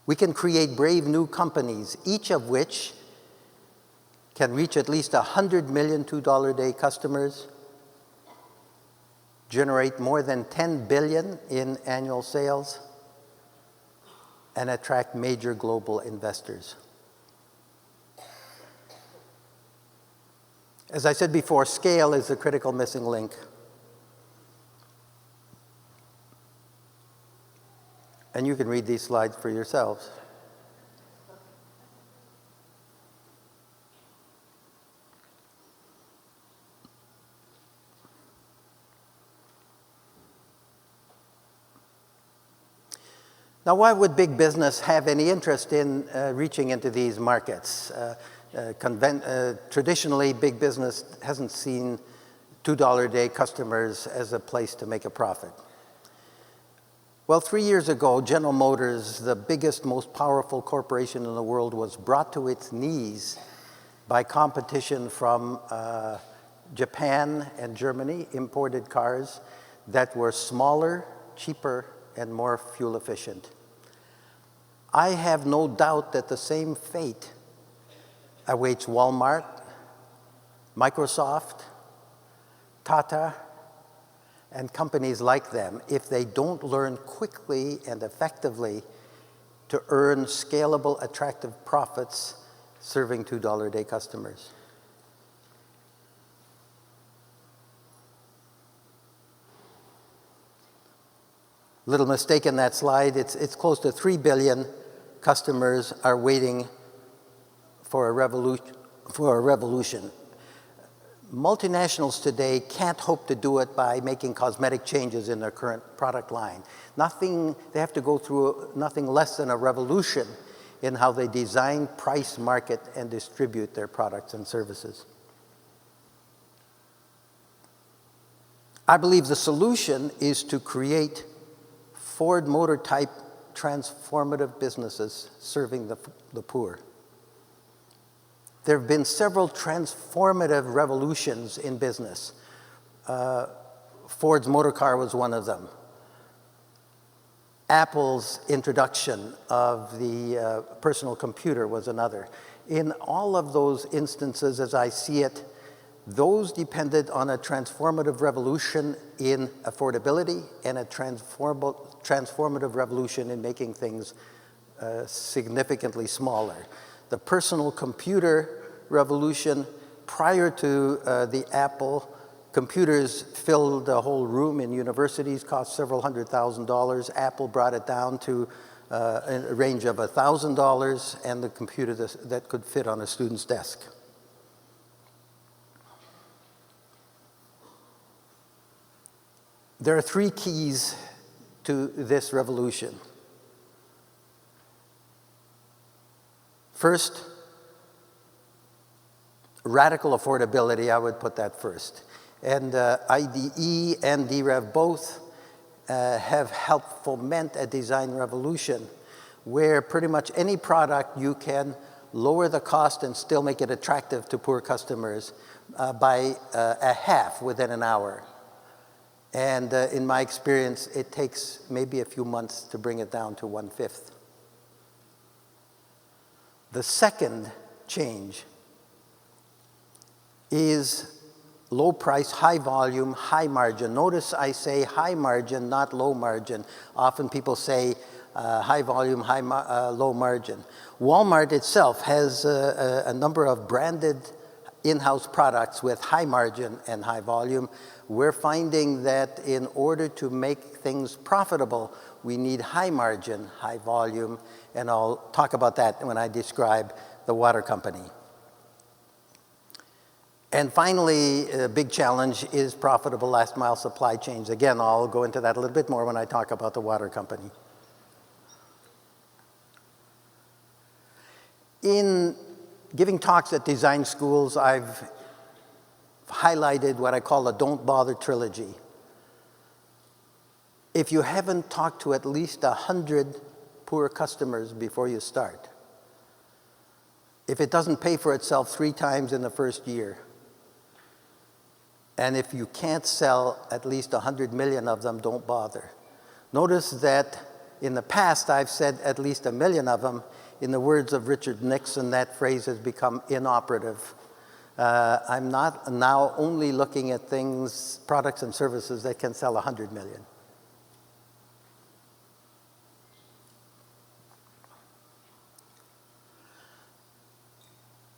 We can create brave new companies, each of which can reach at least 100 million $2-a-day customers, generate more than 10 billion in annual sales, and attract major global investors. As I said before, scale is the critical missing link. And you can read these slides for yourselves. Now, why would big business have any interest in reaching into these markets? Traditionally, big business hasn't seen $2-a-day customers as a place to make a profit. Well, 3 years ago, General Motors, the biggest, most powerful corporation in the world, was brought to its knees by competition from Japan and Germany, imported cars that were smaller, cheaper, and more fuel efficient. I have no doubt that the same fate awaits Walmart, Microsoft, Tata, and companies like them if they don't learn quickly and effectively to earn scalable, attractive profits serving $2-a-day customers. Little mistake in that slide. It's close to 3 billion customers are waiting for a revolution. Multinationals today can't hope to do it by making cosmetic changes in their current product line. They have to go through nothing less than a revolution in how they design, price, market, and distribute their products and services. I believe the solution is to create Ford Motor type transformative businesses serving the poor. There have been several transformative revolutions in business. Ford's motor car was one of them. Apple's introduction of the personal computer was another. In all of those instances, as I see it, those depended on a transformative revolution in affordability and a transformative revolution in making things significantly smaller. The personal computer revolution, prior to the Apple, computers filled a whole room in universities, cost several $100,000. Apple brought it down to a range of $1,000 and the computer that could fit on a student's desk. There are 3 keys to this revolution. First, radical affordability, I would put that first. And IDE and DREV both have helped foment a design revolution where pretty much any product you can lower the cost and still make it attractive to poor customers by a half within an hour. And in my experience, it takes maybe a few months to bring it down to 1/5. The second change is low price, high volume, high margin. Notice I say high margin, not low margin. Often people say high volume, low margin. Walmart itself has a number of branded in-house products with high margin and high volume. We're finding that in order to make things profitable, we need high margin, high volume, and I'll talk about that when I describe the water company. And finally, a big challenge is profitable last mile supply chains. Again, I'll go into that a little bit more when I talk about the water company. In giving talks at design schools, I've highlighted what I call the Don't Bother trilogy. If you haven't talked to at least 100 poor customers before you start, if it doesn't pay for itself 3 times in the first year, and if you can't sell at least 100 million of them, don't bother. Notice that In the past, I've said at least 1 million of them. In the words of Richard Nixon, that phrase has become inoperative. I'm not now only looking at things, products and services that can sell 100 million.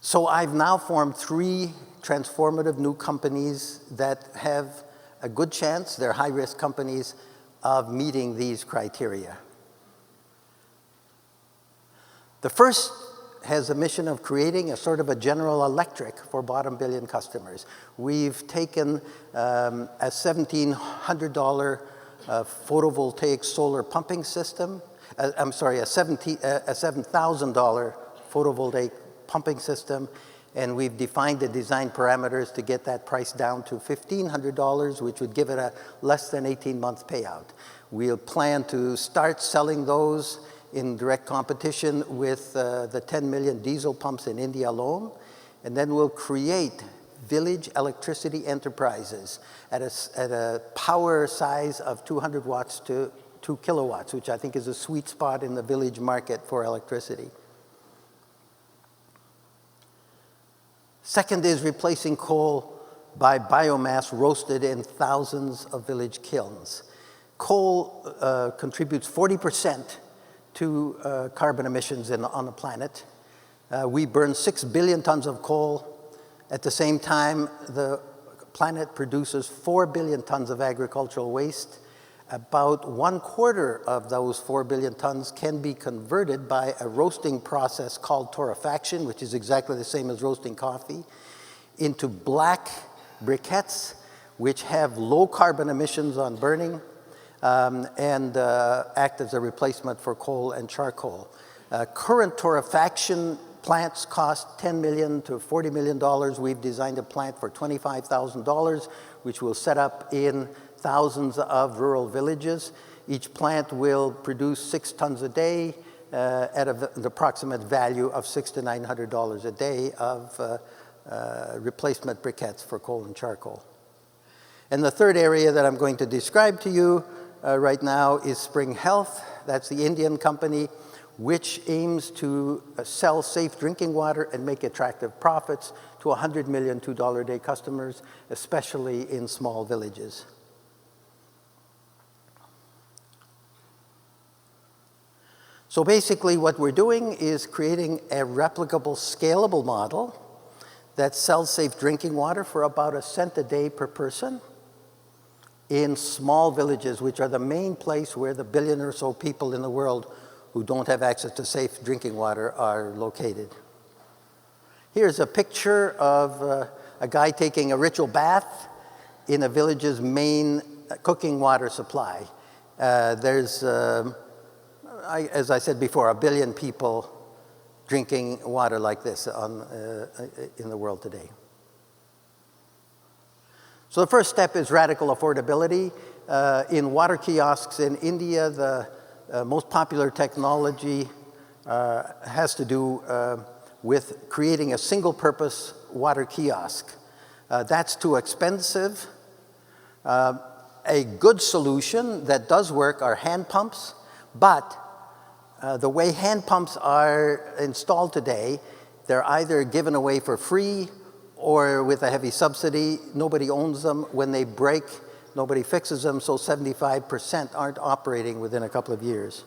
So I've now formed 3 transformative new companies that have a good chance, they're high-risk companies, of meeting these criteria. The first has a mission of creating a sort of a General Electric for bottom billion customers. We've taken a $1,700 photovoltaic solar pumping system, a $7,000 photovoltaic pumping system, and we've defined the design parameters to get that price down to $1,500, which would give it a less than 18-month payout. We'll plan to start selling those in direct competition with the 10 million diesel pumps in India alone. And then we'll create village electricity enterprises at a power size of 200 watts to 2 kilowatts, which I think is a sweet spot in the village market for electricity. Second is replacing coal by biomass roasted in thousands of village kilns. Coal contributes 40% to carbon emissions on the planet. We burn 6 billion tons of coal. At the same time, the planet produces 4 billion tons of agricultural waste. About 1/4 of those 4 billion tons can be converted by a roasting process called torrefaction, which is exactly the same as roasting coffee, into black briquettes, which have low carbon emissions on burning, and act as a replacement for coal and charcoal. Current torrefaction plants cost $10 million to $40 million. We've designed a plant for $25,000, which will set up in thousands of rural villages. Each plant will produce 6 tons a day at an approximate value of $600 to $900 a day of replacement briquettes for coal and charcoal. And the third area that I'm going to describe to you right now is Spring Health. That's the Indian company which aims to sell safe drinking water and make attractive profits to 100 million $2 a day customers, especially in small villages. So basically what we're doing is creating a replicable, scalable model that sells safe drinking water for about $0.01 a day per person in small villages, which are the main place where the 1 billion or so people in the world who don't have access to safe drinking water are located. Here's a picture of a guy taking a ritual bath in a village's main cooking water supply. There's, as I said before, 1 billion people drinking water like this in the world today. So the first step is radical affordability. In water kiosks in India, the most popular technology has to do with creating a single-purpose water kiosk. That's too expensive. A good solution that does work are hand pumps, but the way hand pumps are installed today, they're either given away for free or with a heavy subsidy. Nobody owns them. When they break, nobody fixes them, so 75% aren't operating within a couple of years.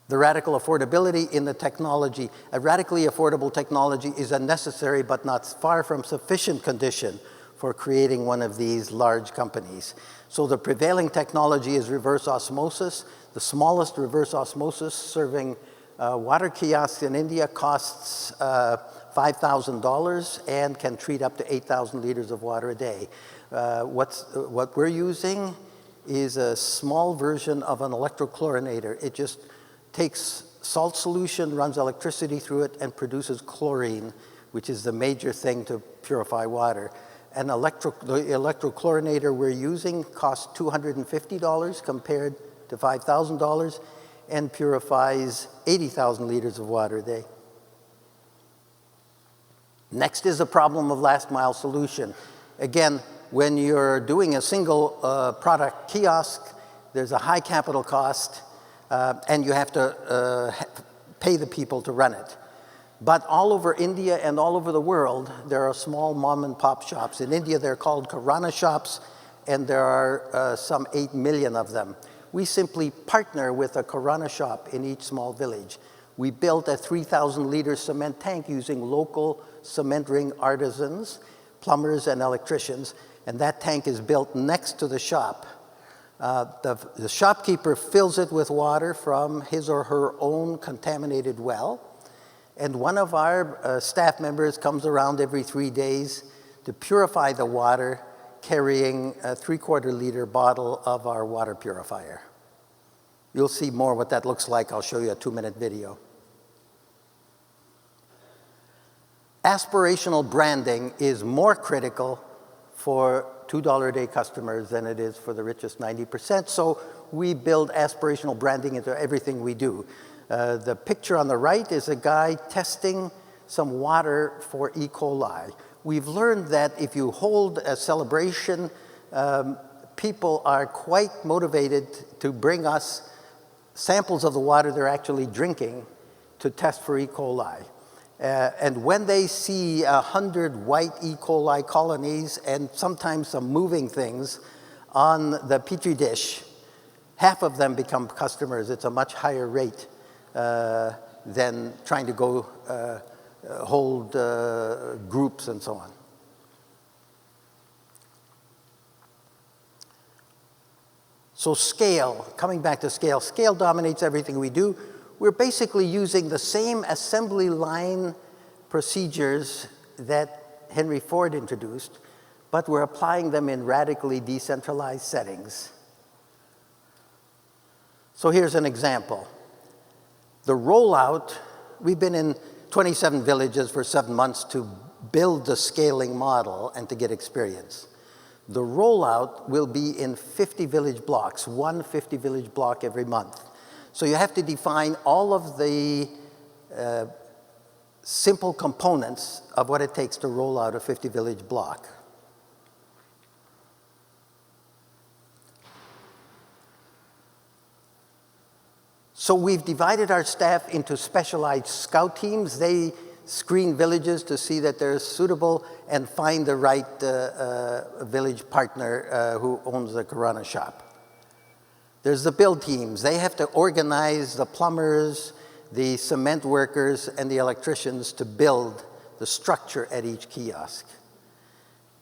The radical affordability in the technology. A radically affordable technology is a necessary but not far from sufficient condition for creating one of these large companies. So the prevailing technology is reverse osmosis. The smallest reverse osmosis serving water kiosks in India costs $5,000 and can treat up to 8,000 liters of water a day. What we're using is a small version of an electrochlorinator. It just takes salt solution, runs electricity through it, and produces chlorine, which is the major thing to purify water. The electrochlorinator we're using costs $250 compared to $5,000 and purifies 80,000 liters of water a day. Next is the problem of last mile solution. Again, when you're doing a single product kiosk, there's a high capital cost, and you have to pay the people to run it. But all over India and all over the world, there are small mom and pop shops. In India, they're called Kirana shops, and there are some 8 million of them. We simply partner with a Kirana shop in each small village. We built a 3,000-liter cement tank using local cement ring artisans, plumbers, and electricians, and that tank is built next to the shop. The shopkeeper fills it with water from his or her own contaminated well, and one of our staff members comes around every 3 days to purify the water, carrying a 3/4-liter bottle of our water purifier. You'll see more what that looks like. I'll show you a 2-minute video. Aspirational branding is more critical for $2 a day customers than it is for the richest 90%, so we build aspirational branding into everything we do. The picture on the right is a guy testing some water for E. coli. We've learned that if you hold a celebration, people are quite motivated to bring us samples of the water they're actually drinking to test for E. coli. And when they see 100 white E. coli colonies and sometimes some moving things on the Petri dish, half of them become customers. It's a much higher rate than trying to go hold groups and so on. So scale, coming back to scale, scale dominates everything we do. We're basically using the same assembly line procedures that Henry Ford introduced, but we're applying them in radically decentralized settings. So here's an example. The rollout, we've been in 27 villages for 7 months to build the scaling model and to get experience. The rollout will be in 50 village blocks, one 50 village block every month. So you have to define all of the simple components of what it takes to roll out a 50 village block. So we've divided our staff into specialized scout teams. They screen villages to see that they're suitable and find the right village partner who owns the Kirana shop. There's the build teams. They have to organize the plumbers, the cement workers, and the electricians to build the structure at each kiosk.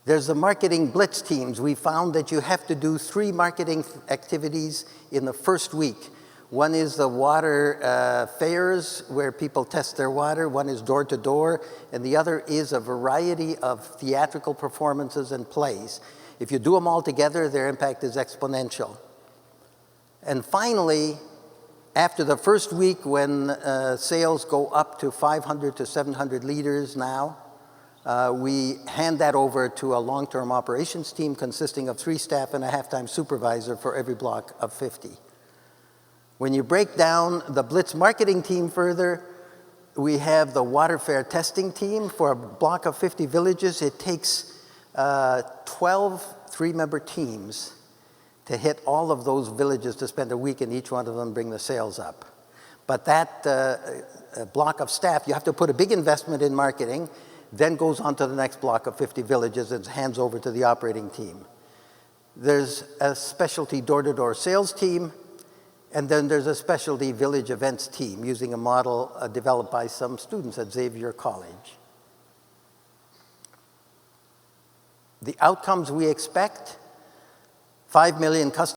There's the marketing blitz teams. We found that you have to do 3 marketing activities in the first week. One is the water fairs where people test their water. One is door to door, and the other is a variety of theatrical performances and plays. If you do them all together, their impact is exponential. And finally, after the first week when sales go up to 500 to 700 liters now, we hand that over to a long-term operations team consisting of 3 staff and a half-time supervisor for every block of 50. When you break down the Blitz marketing team further, we have the water fair testing team. For a block of 50 villages, it takes 12 3-member teams to hit all of those villages to spend a week in each one of them, bring the sales up. But that block of staff, you have to put a big investment in marketing, then goes on to the next block of 50 villages and hands over to the operating team. There's a specialty door-to-door sales team, and then there's a specialty village events team using a model developed by some students at Xavier College. The outcomes we expect: 5 million customers